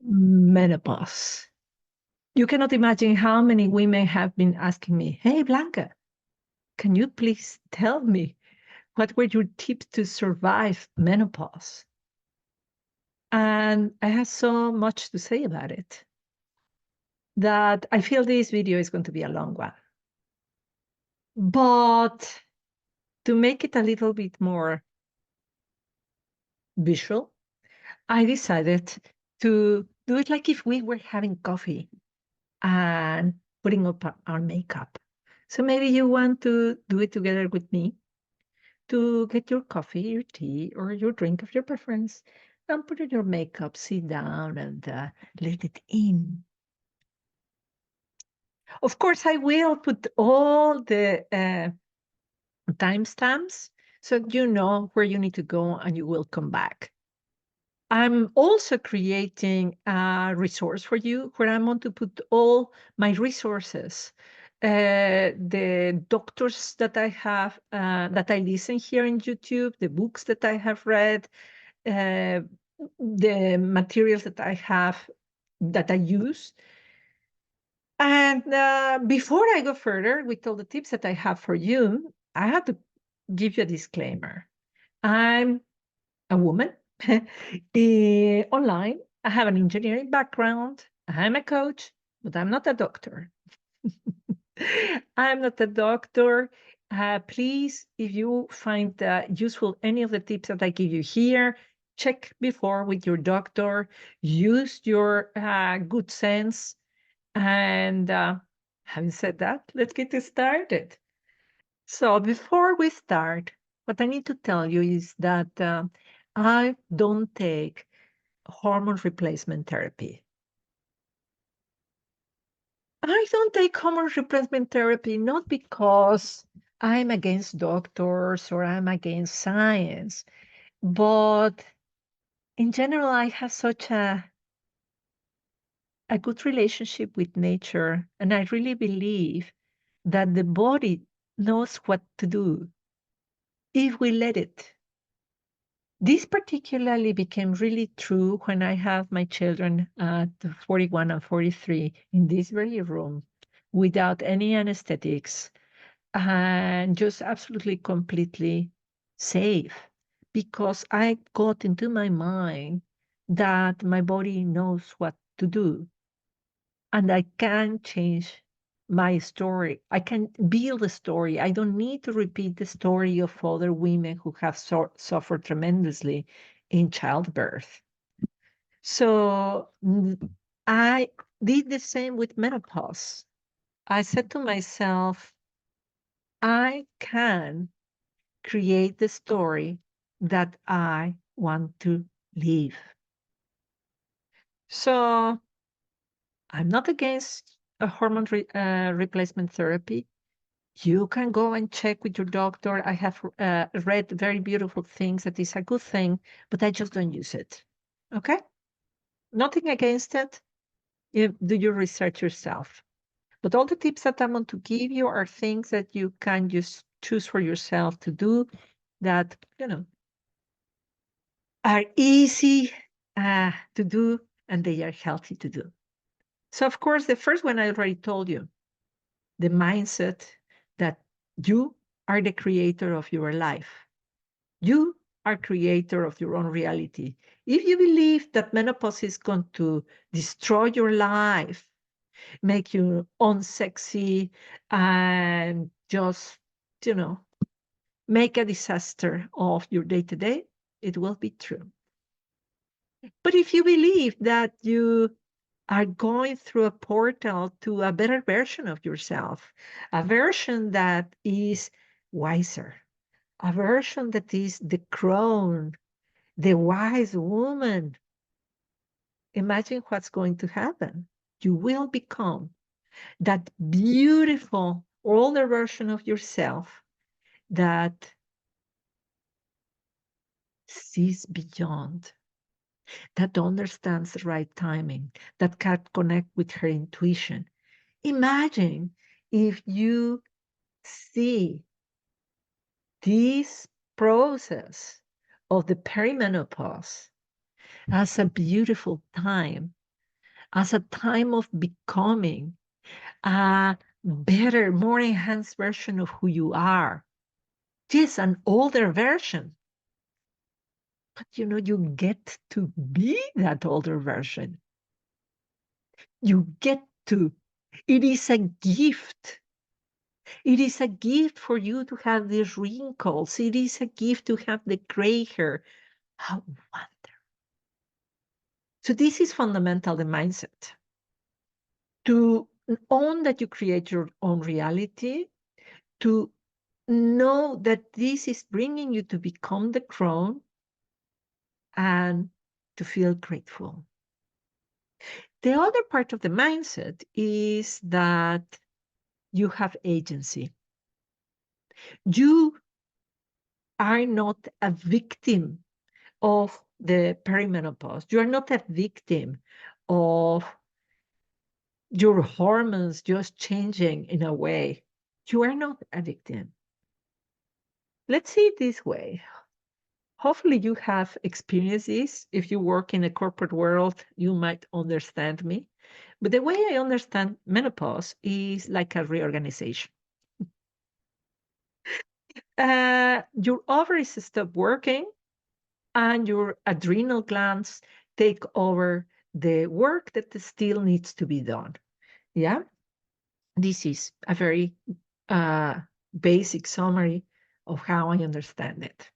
Menopause. You cannot imagine how many women have been asking me, "Hey, Blanca, can you please tell me what were your tips to survive menopause?" And I have so much to say about it that I feel this video is going to be a long one. But to make it a little bit more visual, I decided to do it like if we were having coffee and putting up our makeup. So maybe you want to do it together with me to get your coffee, your tea, or your drink of your preference, and put on your makeup, sit down, and let it in. Of course, I will put all the timestamps so you know where you need to go and you will come back. I'm also creating a resource for you where I'm going to put all my resources, the doctors that I have, that I listen here in YouTube, the books that I have read, uh, the materials that I have, that I use. And before I go further with all the tips that I have for you, I have to give you a disclaimer. I'm a woman online. I have an engineering background. I'm a coach, but I'm not a doctor. I'm not a doctor. Please, if you find useful any of the tips that I give you here, check before with your doctor. Use your good sense. And having said that, let's get started. So before we start, what I need to tell you is that I don't take hormone replacement therapy. I don't take hormone replacement therapy not because I'm against doctors or I'm against science, but in general, I have such a good relationship with nature, and I really believe that the body knows what to do if we let it. This particularly became really true when I have my children at 41 and 43 in this very room without any anesthetics and just absolutely completely safe because I got into my mind that my body knows what to do and I can change my story. I can build a story. I don't need to repeat the story of other women who have suffered tremendously in childbirth. So I did the same with menopause. I said to myself, I can create the story that I want to live. So I'm not against a hormone replacement therapy. You can go and check with your doctor. I have read very beautiful things that is a good thing, but I just don't use it. Okay? Nothing against it. Do your research yourself. But all the tips that I'm going to give you are things that you can just choose for yourself to do that, are easy to do and they are healthy to do. So, of course, the first one I already told you, the mindset that you are the creator of your life. You are creator of your own reality. If you believe that menopause is going to destroy your life, make you unsexy, and just, you know, make a disaster of your day to day, it will be true. But if you believe that you are going through a portal to a better version of yourself, a version that is wiser, a version that is the crown, the wise woman, imagine what's going to happen. You will become that beautiful older version of yourself that sees beyond, that understands the right timing, that can connect with her intuition. Imagine if you see this process of the perimenopause as a beautiful time as a time of becoming a better, more enhanced version of who you are. Yes, an older version, but you get to be that older version. You get to. It is a gift. It is a gift for you to have these wrinkles. It is a gift to have the gray hair. How wonderful. So this is fundamental, the mindset. To own that you create your own reality, to know that this is bringing you to become the crown, and to feel grateful. The other part of the mindset is that you have agency. You are not a victim of the perimenopause. You are not a victim of your hormones just changing in a way. You are not a victim. Let's see it this way. Hopefully, you have experienced this. If you work in a corporate world, you might understand me. But the way I understand menopause is like a reorganization. Your ovaries stop working, and your adrenal glands take over the work that still needs to be done. Yeah, this is a very uh, basic summary of how I understand it.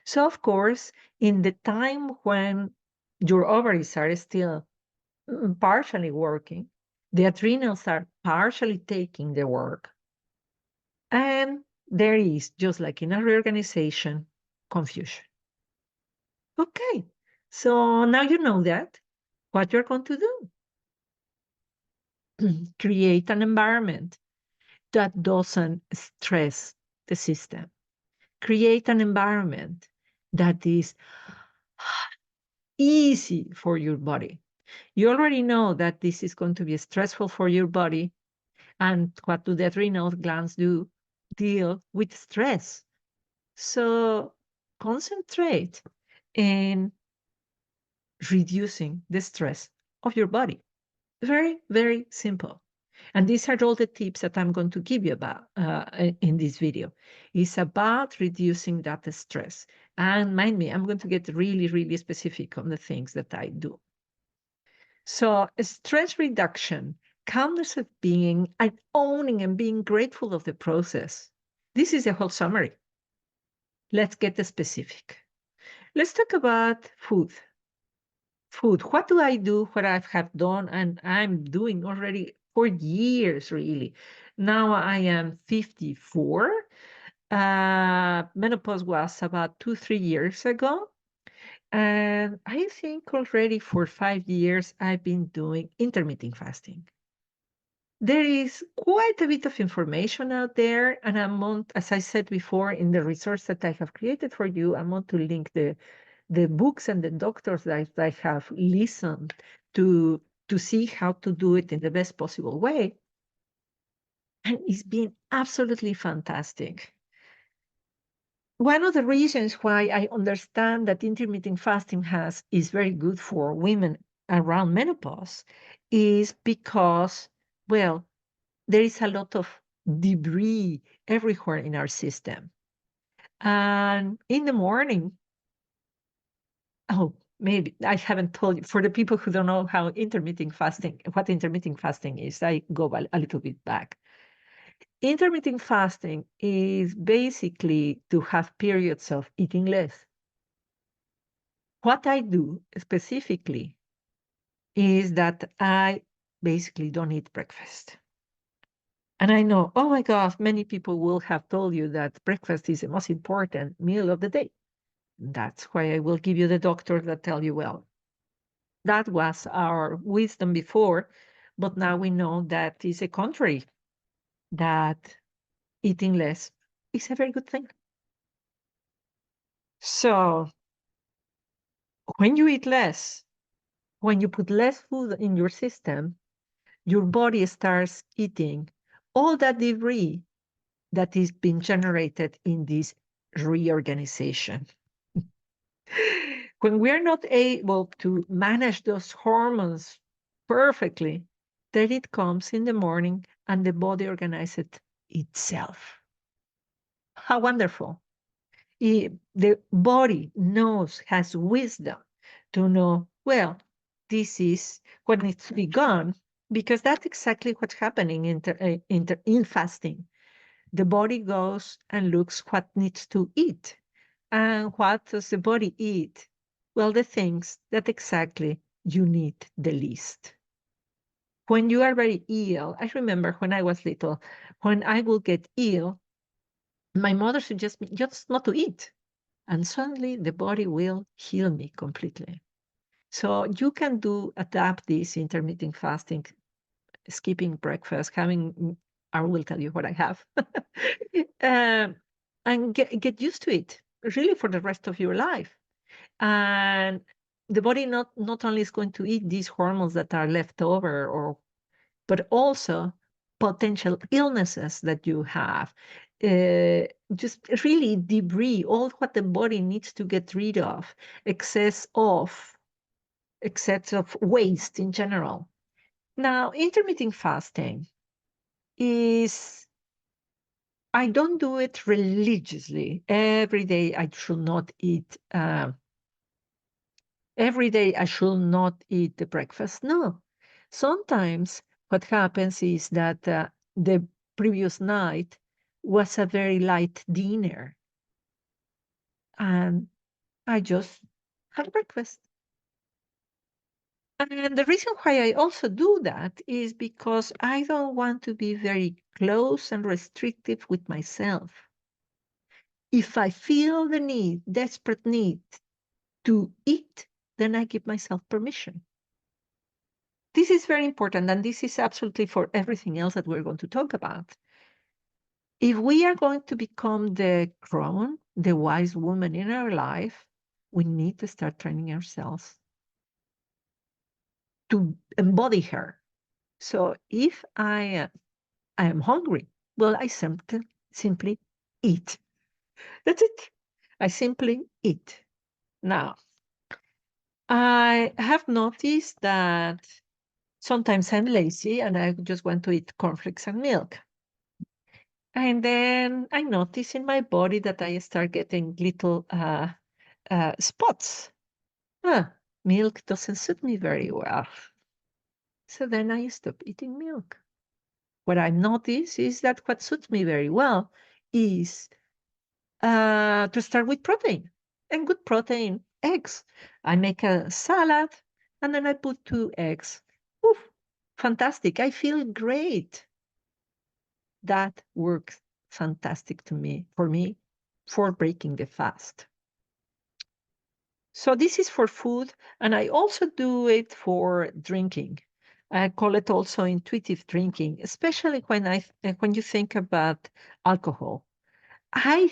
So, of course, in the time when your ovaries are still partially working, the adrenals are partially taking the work, and there is, just like in a reorganization, confusion. Okay, so now you know that. What you're going to do? Create an environment that doesn't stress the system. Create an environment that is easy for your body. You already know that this is going to be stressful for your body. And what do the adrenal glands do? Deal with stress. So concentrate in reducing the stress of your body. Very, very simple. And these are all the tips that I'm going to give you about in this video. It's about reducing that stress. And mind me, I'm going to get really, really specific on the things that I do. So stress reduction, calmness of being, and owning and being grateful of the process. This is a whole summary. Let's get specific. Let's talk about food. Food. What do I do? What I have done, and I'm doing already for years, really. Now I am 54. Menopause was about 2, 3 years ago. And I think already for 5 years, I've been doing intermittent fasting. There is quite a bit of information out there, and as I said before, in the resource that I have created for you, I'm going to link the books and the doctors that I have listened to see how to do it in the best possible way. And it's been absolutely fantastic. One of the reasons why I understand that intermittent fasting is very good for women around menopause is because, well, there is a lot of debris everywhere in our system. And in the morning, oh, maybe I haven't told you, for the people who don't know what intermittent fasting is, I go a little bit back. Intermittent fasting is basically to have periods of eating less. What I do specifically is that I basically don't eat breakfast. And I know, oh my gosh, many people will have told you that breakfast is the most important meal of the day. That's why I will give you the doctors that tell you, well, that was our wisdom before, but now we know that is a contrary, that eating less is a very good thing. So when you eat less, when you put less food in your system, your body starts eating all that debris that is being generated in this reorganization. When we are not able to manage those hormones perfectly. Then it comes in the morning and the body organizes itself. How wonderful. The body knows, has wisdom to know, well, this is what needs to be gone, because that's exactly what's happening in fasting. The body goes and looks what needs to eat. And what does the body eat? Well, the things that exactly you need the least. When you are very ill, I remember when I was little, when I would get ill, my mother suggested me just not to eat. And suddenly the body will heal me completely. So you can adapt this intermittent fasting, skipping breakfast, I will tell you what I have, um, and get used to it really for the rest of your life. And the body not only is going to eat these hormones that are left over, but also potential illnesses that you have. Uh, just really debris, all what the body needs to get rid of, excess of excess of waste in general. Now, intermittent fasting is, I don't do it religiously. Every day I should not eat. Every day I should not eat the breakfast. No. Sometimes what happens is that the previous night was a very light dinner, and I just had breakfast. And the reason why I also do that is because I don't want to be very close and restrictive with myself. If I feel the need, desperate need to eat, then I give myself permission. This is very important, and this is absolutely for everything else that we're going to talk about. If we are going to become the crone, the wise woman in our life, we need to start training ourselves to embody her. So if I am hungry, well, I simply eat. That's it. I simply eat. Now, I have noticed that sometimes I'm lazy and I just want to eat cornflakes and milk. And then I notice in my body that I start getting little spots. Ah, milk doesn't suit me very well. So then I stop eating milk. What I notice is that what suits me very well is to start with protein, and good protein, eggs. I make a salad and then I put 2 eggs. Oof, fantastic. I feel great. That works fantastic for me, for breaking the fast. So this is for food, and I also do it for drinking. I call it also intuitive drinking, especially when you think about alcohol. I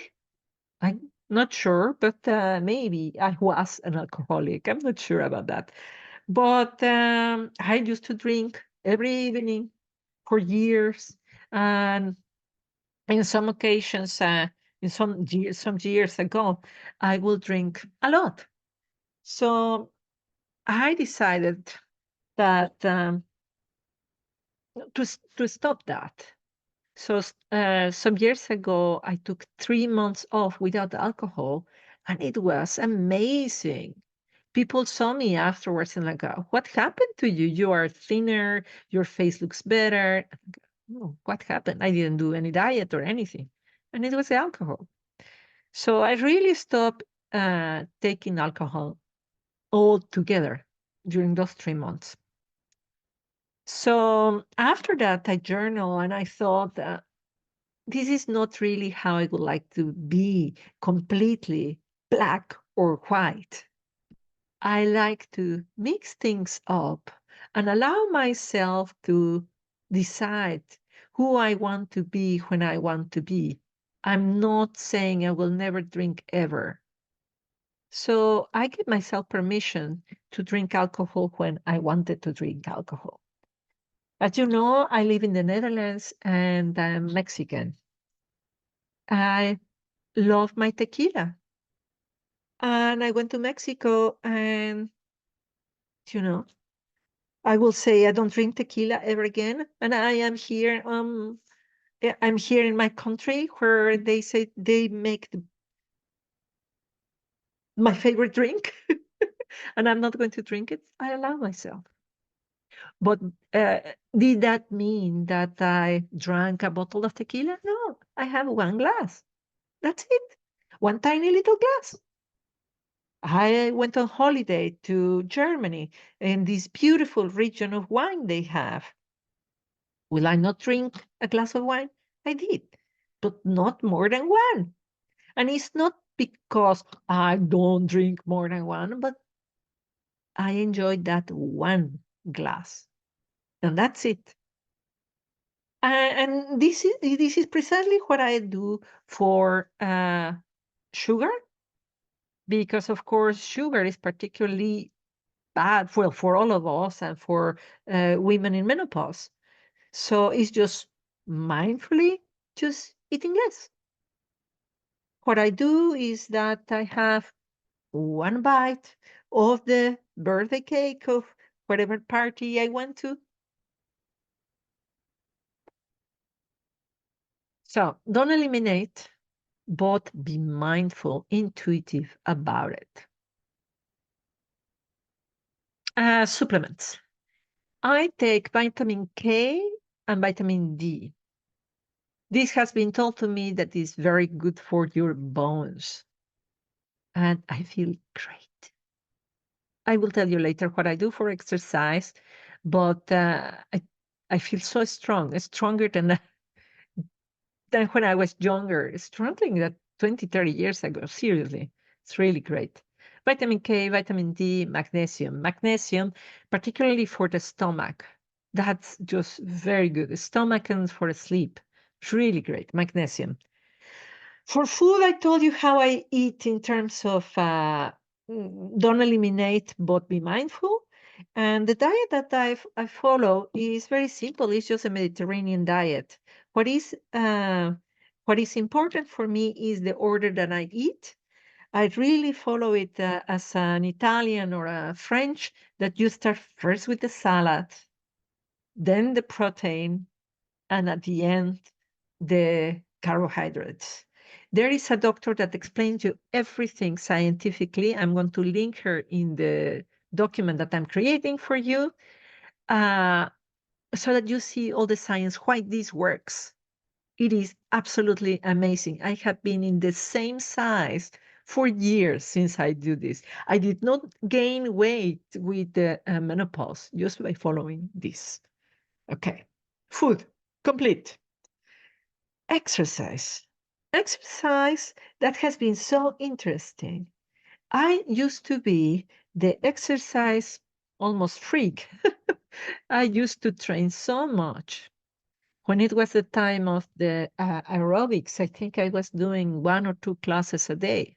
I'm not sure, but maybe I was an alcoholic. I'm not sure about that. But I used to drink every evening for years. And in some occasions, some years ago, I will drink a lot. So I decided that to stop that. So some years ago, I took 3 months off without alcohol, and it was amazing. People saw me afterwards and like, what happened to you? You are thinner, your face looks better. Oh, what happened? I didn't do any diet or anything. And it was the alcohol. So I really stopped taking alcohol altogether during those 3 months. So after that, I journal and I thought, this is not really how I would like to be completely black or white. I like to mix things up and allow myself to decide who I want to be when I want to be. I'm not saying I will never drink ever. So I give myself permission to drink alcohol when I wanted to drink alcohol. As you know, I live in the Netherlands and I'm Mexican. I love my tequila. And I went to Mexico and, you know, I will say I don't drink tequila ever again. And I am here, I'm here in my country where they say they make my favorite drink, and I'm not going to drink it. I allow myself. But uh, did that mean that I drank a bottle of tequila? No, I have one glass. That's it. One tiny little glass. I went on holiday to Germany in this beautiful region of wine they have. Will I not drink a glass of wine? I did, but not more than one. And it's not because I don't drink more than one, but I enjoyed that one glass. And that's it. And this is precisely what I do for sugar, because of course sugar is particularly bad for all of us and for women in menopause. So it's just mindfully just eating less. What I do is that I have one bite of the birthday cake of whatever party I went to. So don't eliminate, but be mindful, intuitive about it. Supplements. I take vitamin K and vitamin D. This has been told to me that is very good for your bones, and I feel great. I will tell you later what I do for exercise, but I feel so strong, stronger than when I was younger, struggling that 20, 30 years ago. Seriously, it's really great. Vitamin K, vitamin D, magnesium. Magnesium, particularly for the stomach. That's just very good. The stomach and for sleep. It's really great. Magnesium. For food, I told you how I eat in terms of don't eliminate, but be mindful. And the diet that I follow is very simple. It's just a Mediterranean diet. What is uh, what is important for me is the order that I eat. I really follow it as an Italian or a French, that you start first with the salad, then the protein, and at the end, the carbohydrates. There is a doctor that explains you everything scientifically. I'm going to link her in the document that I'm creating for you, uh, so that you see all the science, why this works. It is absolutely amazing. I have been in the same size for years since I do this. I did not gain weight with the menopause just by following this. Okay. Food, complete. Exercise. Exercise, that has been so interesting. I used to be the exercise almost freak. I used to train so much. When it was the time of the aerobics, I think I was doing 1 or 2 classes a day.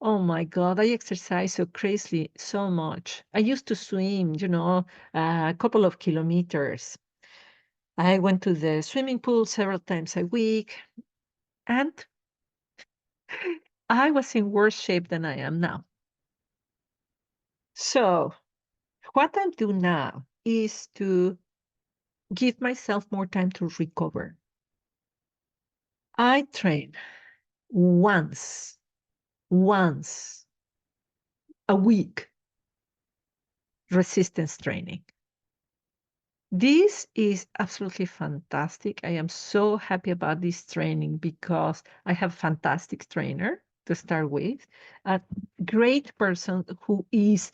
Oh my God, I exercise so crazily, so much. I used to swim, a couple of kilometers. I went to the swimming pool several times a week, and I was in worse shape than I am now. So, what I do now is to give myself more time to recover. I train once, once a week, resistance training. This is absolutely fantastic. I am so happy about this training because I have a fantastic trainer to start with, a great person who is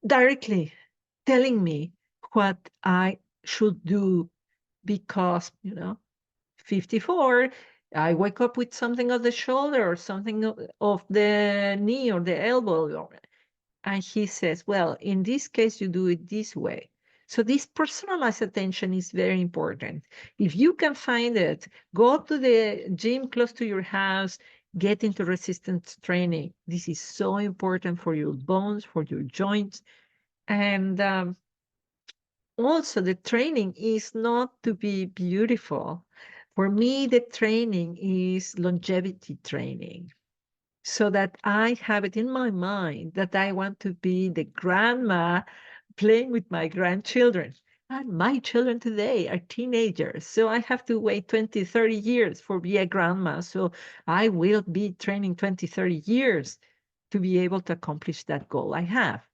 directly telling me what I should do because, 54, I wake up with something on the shoulder or something of the knee or the elbow. And he says, well, in this case, you do it this way. So this personalized attention is very important. If you can find it, go to the gym close to your house, get into resistance training. This is so important for your bones, for your joints. And also, the training is not to be beautiful. For me, the training is longevity training. so that I have it in my mind that I want to be the grandma playing with my grandchildren. And my children today are teenagers, so I have to wait 20, 30 years for be a grandma. So I will be training 20, 30 years to be able to accomplish that goal I have.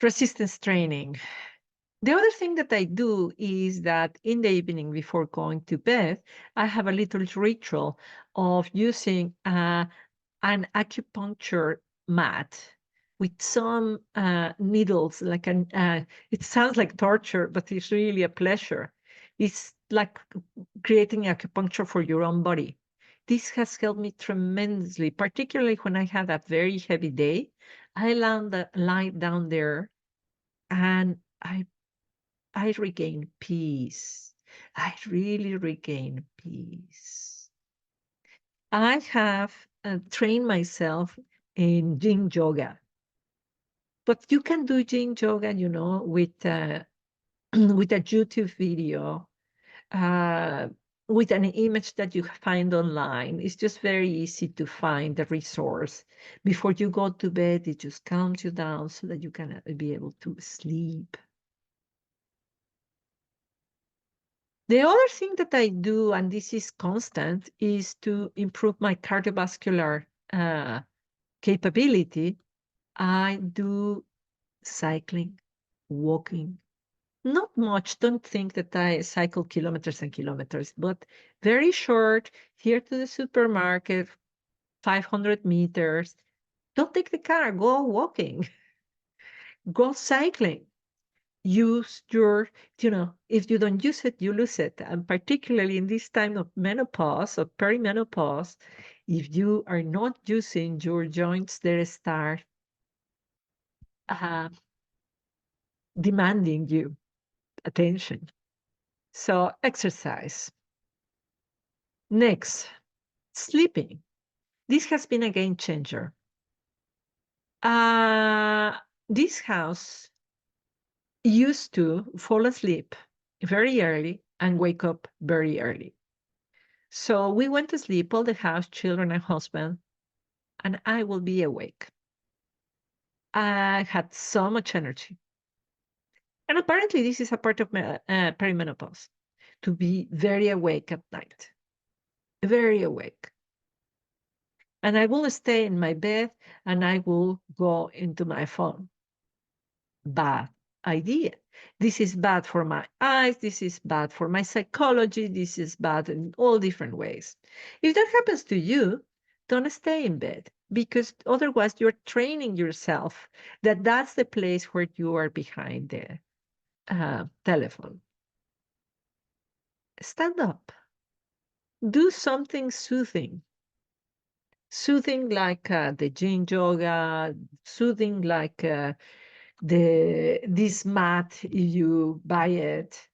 Resistance training. The other thing that I do is that in the evening before going to bed, I have a little ritual of using an acupuncture mat with some needles, like it sounds like torture, but it's really a pleasure. It's like creating acupuncture for your own body. This has helped me tremendously, particularly when I had a very heavy day. Lie down there and I regain peace. I really regain peace. I have trained myself in yin yoga, but you can do yin yoga, with with a YouTube video, uh, with an image that you find online. It's just very easy to find the resource. Before you go to bed, it just calms you down so that you can be able to sleep. The other thing that I do, and this is constant, is to improve my cardiovascular capability. I do cycling, walking. Not much. Don't think that I cycle kilometers and kilometers, but very short, here to the supermarket, 500 meters. Don't take the car, go walking, go cycling. Use your, if you don't use it, you lose it. And particularly in this time of menopause or perimenopause, if you are not using your joints, they start uh, demanding you attention. So exercise. Next, sleeping. This has been a game changer. Uh, this house used to fall asleep very early and wake up very early. So we went to sleep, all the house, children, and husband, and I will be awake. I had so much energy. And apparently, this is a part of my perimenopause, to be very awake at night, very awake. And I will stay in my bed and I will go into my phone. Bad idea. This is bad for my eyes. This is bad for my psychology. This is bad in all different ways. If that happens to you, don't stay in bed because otherwise you're training yourself that that's the place where you are behind the telephone. Stand up. Do something soothing. Soothing like the yin yoga, soothing like this mat, you buy it,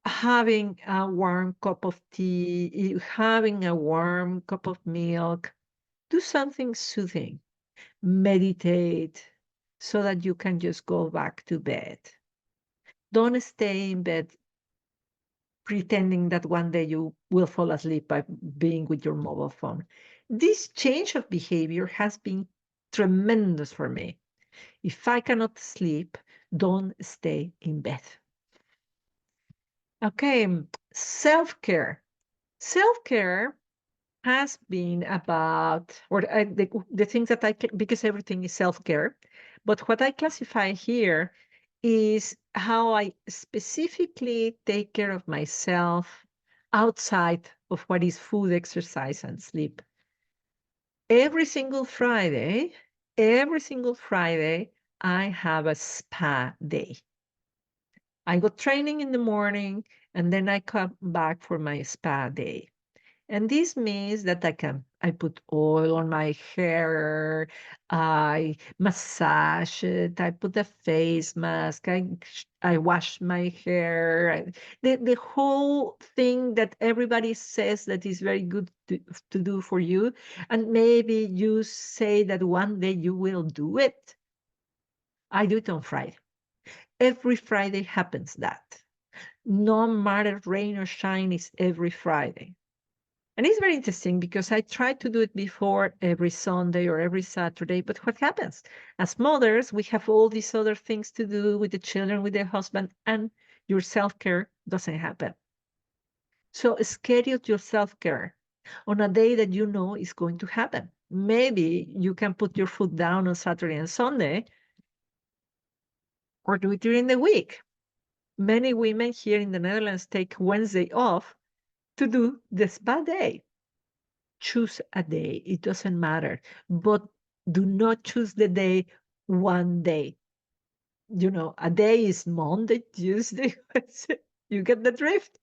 having a warm cup of tea, having a warm cup of milk, do something soothing, meditate so that you can just go back to bed. Don't stay in bed pretending that one day you will fall asleep by being with your mobile phone. This change of behavior has been tremendous for me. If I cannot sleep, don't stay in bed. Okay, self-care. Self-care has been about, the things that because everything is self-care, but what I classify here is how I specifically take care of myself outside of what is food, exercise, and sleep. Every single Friday, I have a spa day. I go training in the morning and then I come back for my spa day. And this means that I put oil on my hair, I massage it, I put a face mask, I wash my hair. The whole thing that everybody says that is very good to do for you. And maybe you say that one day you will do it. I do it on Friday. Every Friday happens that. No matter rain or shine, it's every Friday. And it's very interesting because I try to do it before every Sunday or every Saturday. But what happens? As mothers, we have all these other things to do with the children, with the husband, and your self care doesn't happen. So schedule your self care on a day that you know is going to happen. Maybe you can put your foot down on Saturday and Sunday or do it during the week. Many women here in the Netherlands take Wednesday off to do the spa day. Choose a day, it doesn't matter, but do not choose the day one day. A day is Monday, Tuesday, Wednesday. You get the drift?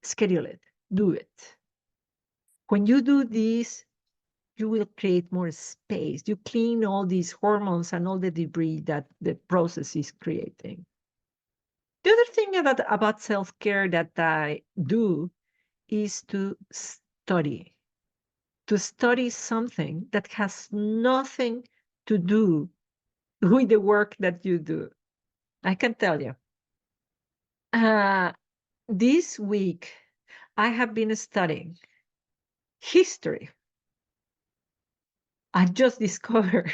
Schedule it, do it. When you do this, you will create more space. You clean all these hormones and all the debris that the process is creating. The other thing about self-care that I do is to study something that has nothing to do with the work that you do. I can tell you. Uh, this week, I have been studying history. I just discovered,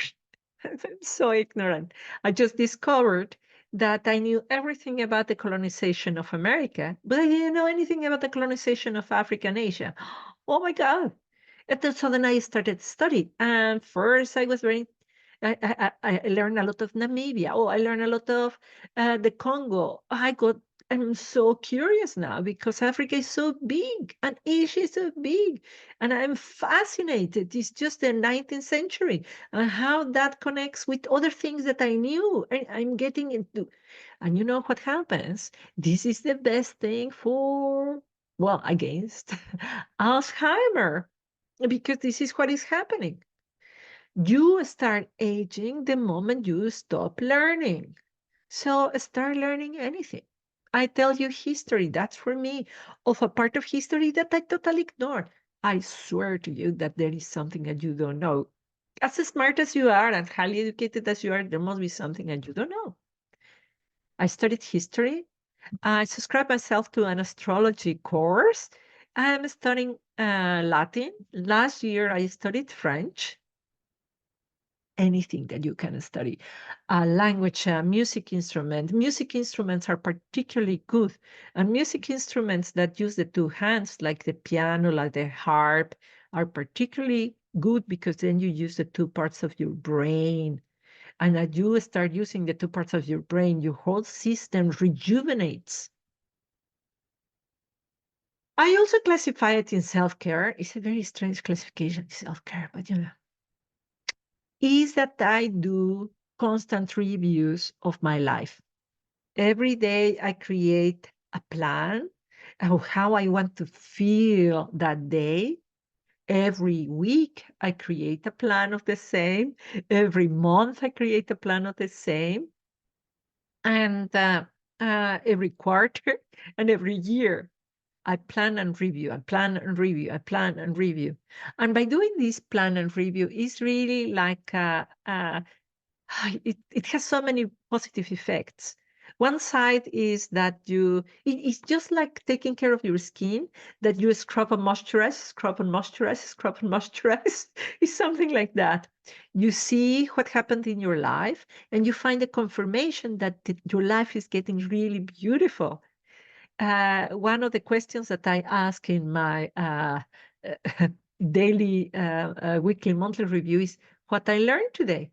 I'm so ignorant. I just discovered that I knew everything about the colonization of America, but I didn't know anything about the colonization of Africa and Asia. Oh my God. And then so then I started studying. And first I was very, I learned a lot of Namibia. Oh, I learned a lot of the Congo. I'm so curious now because Africa is so big and Asia is so big. And I'm fascinated. It's just the 19th century and how that connects with other things that I knew. I'm getting into, and you know what happens? This is the best thing for, well, against Alzheimer because this is what is happening. You start aging the moment you stop learning. So start learning anything. I tell you history, that's for me, of a part of history that I totally ignored. I swear to you that there is something that you don't know. As smart as you are and highly educated as you are, there must be something that you don't know. I studied history. I subscribed myself to an astrology course. I'm studying Latin. Last year, I studied French. Anything that you can study. A language, a music instrument. Music instruments are particularly good. And music instruments that use the two hands, like the piano, like the harp, are particularly good because then you use the two parts of your brain. And as you start using the two parts of your brain, your whole system rejuvenates. I also classify it in self-care. It's a very strange classification, self-care, but is that I do constant reviews of my life. Every day I create a plan of how I want to feel that day. Every week I create a plan of the same. Every month I create a plan of the same. And every quarter and every year I plan and review, I plan and review, I plan and review. And by doing this plan and review, it's really like it has so many positive effects. One side is that it's just like taking care of your skin, that you scrub and moisturize, scrub and moisturize, scrub and moisturize. It's something like that. You see what happened in your life, and you find a confirmation that your life is getting really beautiful. One of the questions that I ask in my daily, weekly, monthly review is what I learned today.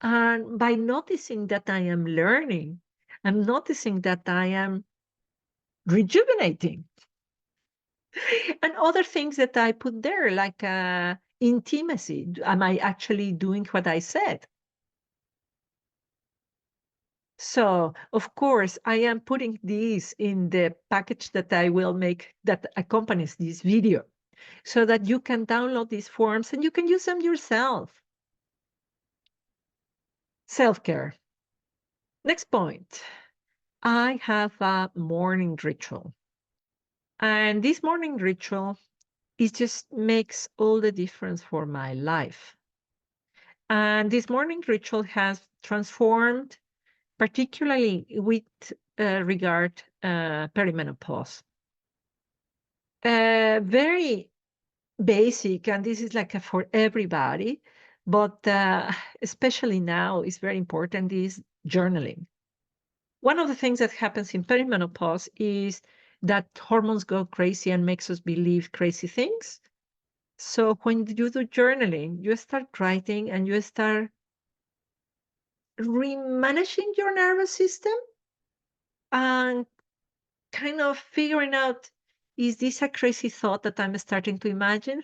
And by noticing that I am learning, I'm noticing that I am rejuvenating. And other things that I put there, like intimacy. Am I actually doing what I said? So, of course, I am putting these in the package that I will make that accompanies this video so that you can download these forms and you can use them yourself. Self-care. Next point. I have a morning ritual. And this morning ritual, it just makes all the difference for my life. And this morning ritual has transformed, particularly with regard perimenopause. Very basic, and this is like for everybody, but especially now is very important, is journaling. One of the things that happens in perimenopause is that hormones go crazy and makes us believe crazy things. So when you do journaling, you start writing and you start remanaging your nervous system and kind of figuring out, is this a crazy thought that I'm starting to imagine?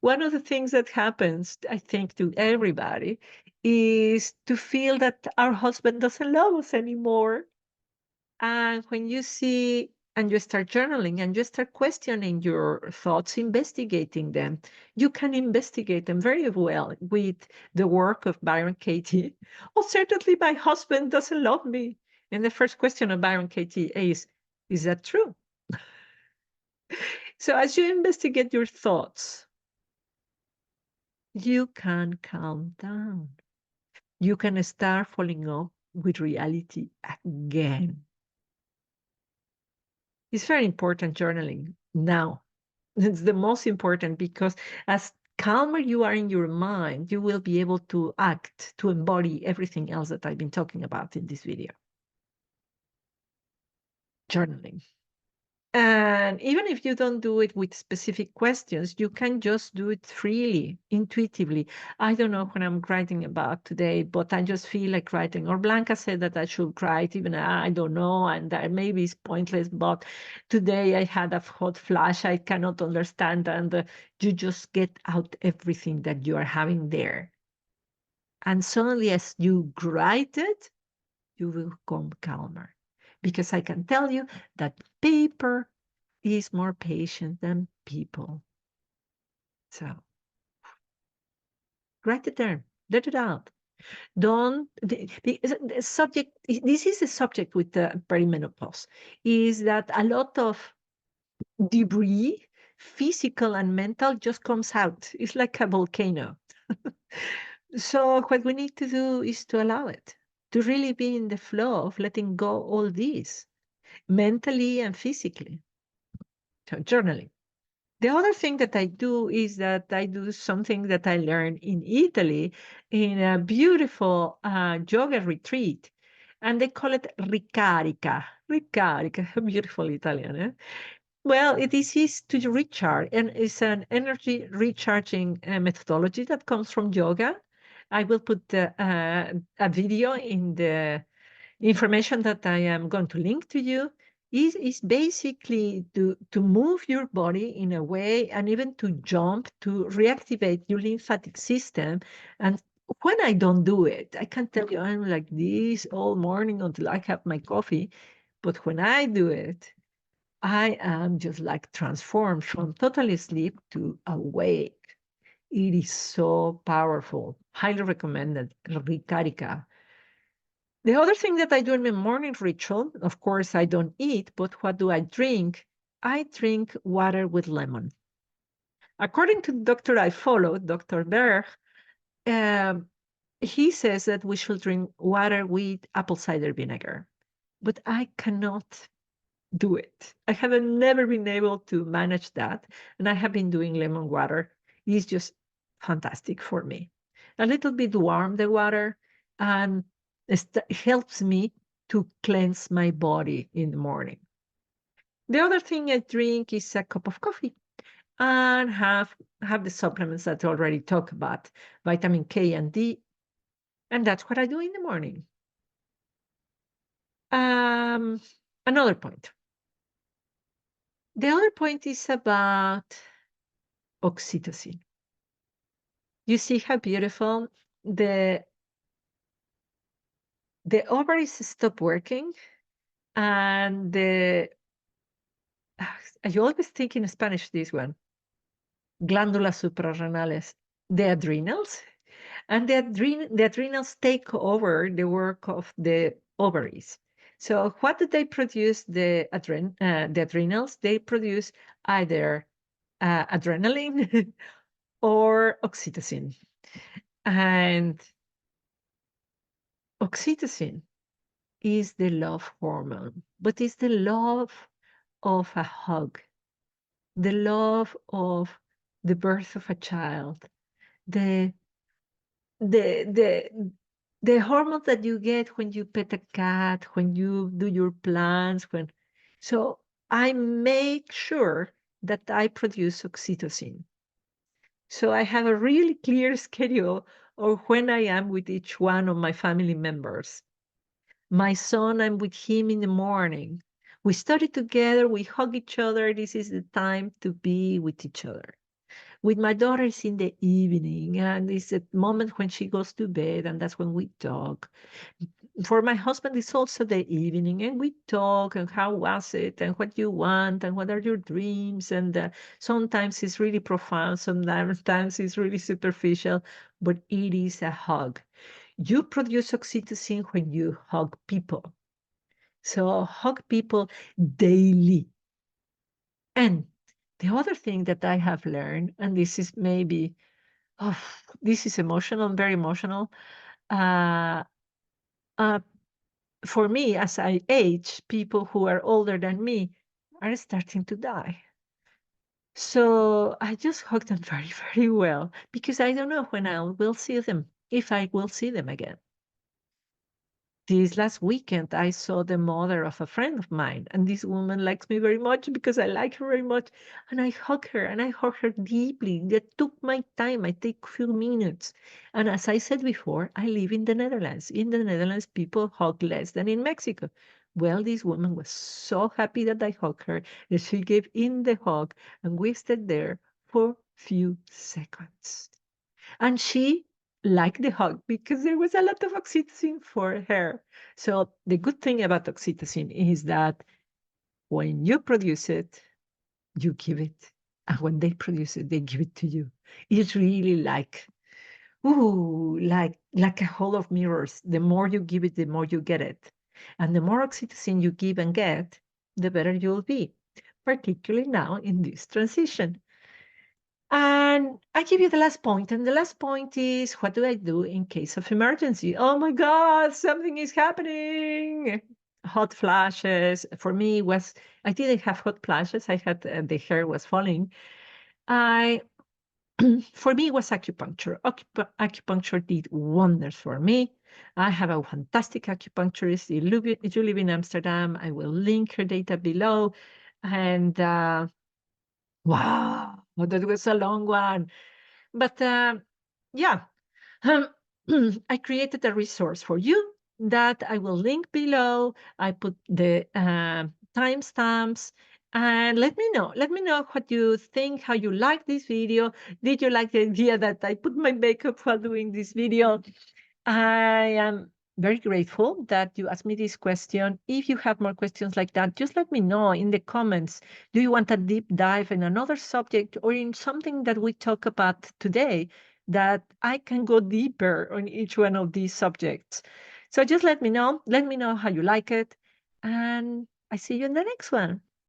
One of the things that happens, I think, to everybody is to feel that our husband doesn't love us anymore. And when you see and you start journaling and you start questioning your thoughts, investigating them, you can investigate them very well with the work of Byron Katie. Oh, certainly my husband doesn't love me. And the first question of Byron Katie is that true? So as you investigate your thoughts, you can calm down. You can start falling off with reality again. It's very important journaling now. It's the most important because as calmer you are in your mind, you will be able to act, to embody everything else that I've been talking about in this video. Journaling. And even if you don't do it with specific questions, you can just do it freely, intuitively. I don't know what I'm writing about today, but I just feel like writing. Or Blanca said that I should write, even I don't know, and that maybe it's pointless, but today I had a hot flash I cannot understand, and you just get out everything that you are having there. And suddenly, as you write it, you will become calmer. Because I can tell you that paper is more patient than people. So write it down, let it out. Don't the subject. This is the subject with the perimenopause. Is that a lot of debris, physical and mental, just comes out. It's like a volcano. So what we need to do is to allow it, to really be in the flow of letting go all this, mentally and physically. So journaling. The other thing that I do is that I do something that I learned in Italy in a beautiful yoga retreat, and they call it ricarica. Ricarica, beautiful Italian. Eh? Well, it is to recharge, and it's an energy recharging methodology that comes from yoga. I will put a video in the information that I am going to link to you. Is basically to move your body in a way and even to jump to reactivate your lymphatic system. And when I don't do it, I can tell you I'm like this all morning until I have my coffee. But when I do it, I am just like transformed from totally asleep to awake. It is so powerful. Highly recommended. Rikarika. The other thing that I do in my morning ritual, of course, I don't eat, but what do I drink? I drink water with lemon. According to the doctor I follow, Dr. Berg, um, he says that we should drink water with apple cider vinegar, but I cannot do it. I have never been able to manage that, and I have been doing lemon water. It's just fantastic for me. A little bit warm the water, and it helps me to cleanse my body in the morning. The other thing I drink is a cup of coffee and have the supplements that I already talked about, vitamin K and D, and that's what I do in the morning. Um, Another point. The other point is about oxytocin. You see how beautiful the the ovaries stop working, and the I always think in Spanish this one, glándulas suprarrenales, the adrenals, and the adrenals take over the work of the ovaries. So what do they produce? The adrenals, they produce either adrenaline or oxytocin. And oxytocin is the love hormone, but it's the love of a hug, the love of the birth of a child, the the the the hormones that you get when you pet a cat, when you do your plans, when so I make sure that I produce oxytocin. So I have a really clear schedule of when I am with each one of my family members. My son, I'm with him in the morning. We study together, we hug each other. This is the time to be with each other. With my daughter, it's in the evening, and it's a moment when she goes to bed, and that's when we talk. For my husband, it's also the evening, and we talk, and how was it, and what you want, and what are your dreams. And sometimes it's really profound, sometimes it's really superficial, but it is a hug. You produce oxytocin when you hug people. So hug people daily. And the other thing that I have learned, and this is maybe, oh, this is emotional, very emotional. Uh, uh, for me, as I age, people who are older than me are starting to die. So I just hug them very, very well because I don't know when I will see them, if I will see them again. This last weekend, I saw the mother of a friend of mine, and this woman likes me very much because I like her very much. And I hug her, and I hug her deeply. That took my time. I take few minutes. And as I said before, I live in the Netherlands. In the Netherlands, people hug less than in Mexico. Well, this woman was so happy that I hugged her that she gave in the hug, and we stayed there for few seconds. And she liked the hug because there was a lot of oxytocin for her. So the good thing about oxytocin is that when you produce it, you give it. And when they produce it, they give it to you. It's really like, ooh, like a hall of mirrors. The more you give it, the more you get it. And the more oxytocin you give and get, the better you'll be, particularly now in this transition. And I give you the last point, and the last point is what do I do in case of emergency? Oh my God, something is happening. Hot flashes. For me was I didn't have hot flashes. I had the hair was falling. I for me it was acupuncture. Acupuncture did wonders for me. I have a fantastic acupuncturist. If you live in Amsterdam, I will link her data below. And wow, that was a long one. But yeah, um, I created a resource for you that I will link below. I put the timestamps and let me know. Let me know what you think, how you like this video. Did you like the idea that I put my makeup while doing this video? I am very grateful that you asked me this question. If you have more questions like that, just let me know in the comments. Do you want a deep dive in another subject or in something that we talk about today that I can go deeper on each one of these subjects? So just let me know. Let me know how you like it. And I see you in the next one.